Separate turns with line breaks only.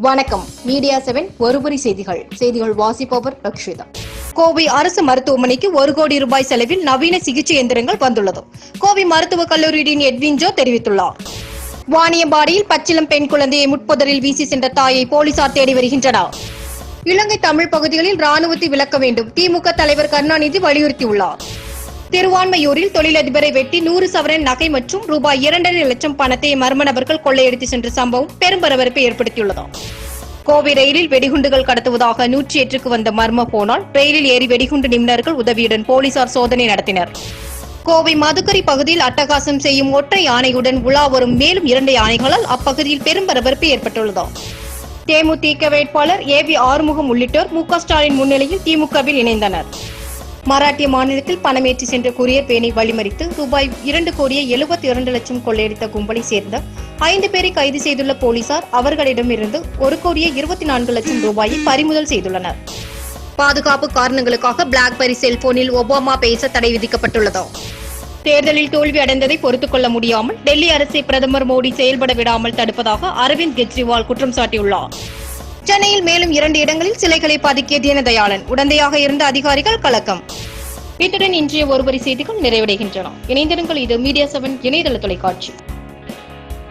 வணக்கம். மீடியா 7 ஒருபுரி செய்திகள் வாசிப்பவர் ரக்ஷிதா. கோவை அரசு மருத்துவமனைக்கு 1 கோடி ரூபாய் செலவில் நவீன சிகிச்சை எந்திரங்கள் வந்துள்ளது. கோவை மருத்துவக் கல்லூரி டீன் எட்வின் ஜோ தெரிவித்துள்ளார். வாணியம்பாடியில் பச்சிளம் பெண் குழந்தையை முட்புதரில் வீசி சென்ற தாயை போலீசார் தேடி வருகின்றனர். இலங்கை தமிழ் பகுதிகளில் ராணுவத்தை விலக்க வேண்டும் திமுக தலைவர் கருணாநிதி வலியுறுத்தியுள்ளார். திருவான்மையூரில் தொழிலதிபரை வெட்டி 100 சவரன் நகை மற்றும் ரூபாய் 2.5 லட்சம் பணத்தை மர்ம நபர்கள் கொள்ளையடித்து சென்ற சம்பவம் பெரும் பரபரப்பை ஏற்படுத்தியுள்ளது. கோவை ரயிலில் வெடிகுண்டுகள் கடத்துவதாக 108க்கு வந்த மர்ம போனால் ரயிலில் ஏறி வெடிகுண்டு நிபுணர்கள் உதவியுடன் போலீசார் சோதனை நடத்தினர். கோவை மதுக்கரை பகுதியில் அட்டகாசம் செய்யும் ஒற்றை யானையுடன் உலா வரும் மேலும் 2 யானைகளால் அப்பகுதியில் பெரும் பரபரப்பு ஏற்பட்டுள்ளது. தேமுதிக வேட்பாளர் ஏவி ஆறுமுகம் உள்ளிட்டோர் மு.க. ஸ்டாலின் முன்னிலையில் திமுகவில் இணைந்தனர். மராட்டிய மாநிலத்தில் பணமேற்றி சென்ற கொரியர் பேனை வழிமறித்து ரூபாய் 2,72 லட்சம் கொள்ளையடித்த கும்பலை சேர்ந்த 5 பேரை கைது செய்துள்ள போலீசார் அவர்களிடமிருந்து 1,24 லட்சம் ரூபாயை பறிமுதல் செய்துள்ளனர். பாதுகாப்பு காரணங்களுக்காக பிளாக்பெரி செல்போனில் ஒபாமா பேச தடை விதிக்கப்பட்டுள்ளது. தேர்தலில் தோல்வி அடைந்ததை பொறுத்துக் கொள்ள முடியாமல் டெல்லி அரசை பிரதமர் மோடி செயல்பட விடாமல் தடுப்பதாக அரவிந்த் கெஜ்ரிவால் குற்றம் சாட்டியுள்ளார். சென்னையில் மேலும் 2 இடங்களில் சிலைகளை பதுக்கிய தீனதயாளன் உடந்தையாக இருந்த அதிகாரிகள் கலக்கம். இத்துடன் இன்றைய ஒருவரி செய்திகள் நிறைவடைகின்றன. இணைந்திருங்கள். இது மீடியா 7 இணையதள தொலைக்காட்சி.